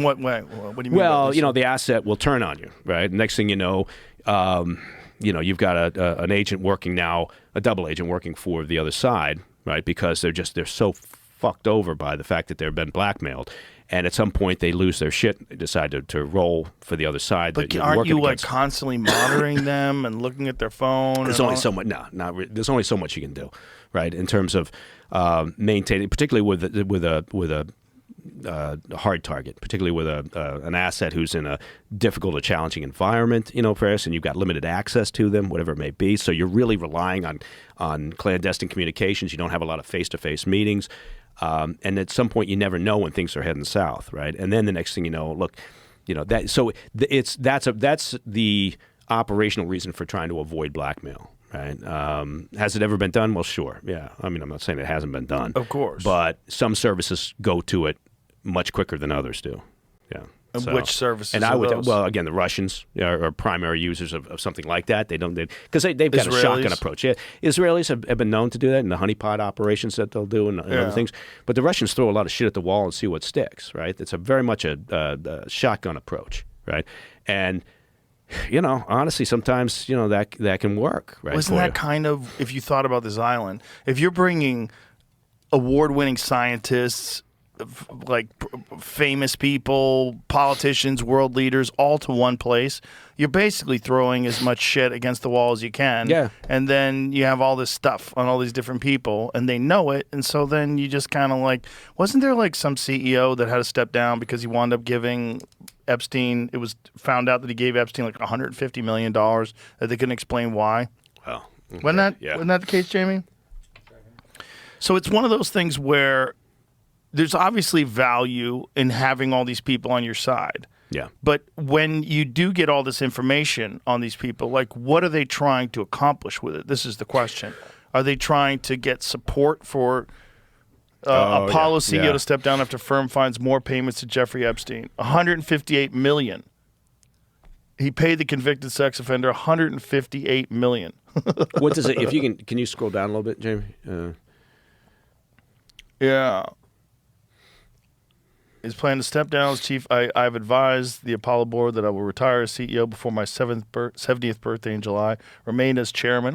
What way? What do you mean? Well, the asset will turn on you, right? Next thing you know, you've got an agent working now, a double agent working for the other side, right? Because they're so fucked over by the fact that they've been blackmailed. And at some point, they lose their shit. They decide to roll for the other side. But aren't you constantly monitoring them and looking at their phone? There's only so much. No, not really. There's only so much you can do, right? In terms of maintaining, particularly with a hard target, particularly with an asset who's in a difficult or challenging environment, for us, and you've got limited access to them, whatever it may be. So you're really relying on clandestine communications. You don't have a lot of face-to-face meetings. And at some point, you never know when things are heading south, right? And then the next thing you know, that's the operational reason for trying to avoid blackmail, right? Has it ever been done? Well, sure, yeah. I mean, I'm not saying it hasn't been done, of course, but some services go to it much quicker than others do. Yeah. And which services? And well, again, the Russians are primary users of something like that. They've got a shotgun approach. Yeah, Israelis have been known to do that in the honeypot operations that they'll do and other things. But the Russians throw a lot of shit at the wall and see what sticks. Right? It's very much a shotgun approach. Right? And honestly, sometimes that can work. Right? Wasn't that kind of, if you thought about this island, if you're bringing award-winning scientists, like famous people, politicians, world leaders, all to one place, you're basically throwing as much shit against the wall as you can. Yeah. And then you have all this stuff on all these different people, and they know it. And so then you just kind of wasn't there some CEO that had to step down because he wound up giving Epstein, it was found out that he gave Epstein $150 million that they couldn't explain why? Well, okay. Wasn't that the case, Jamie? So it's one of those things where there's obviously value in having all these people on your side. Yeah. But when you do get all this information on these people, what are they trying to accomplish with it? This is the question. Are they trying to get support for Apollo CEO to step down after firm finds more payments to Jeffrey Epstein? $158 million. He paid the convicted sex offender $158 million. What does it? If you can you scroll down a little bit, Jamie? Yeah. He's planning to step down as chief. I've advised the Apollo board that I will retire as CEO before my 70th birthday in July, remain as chairman.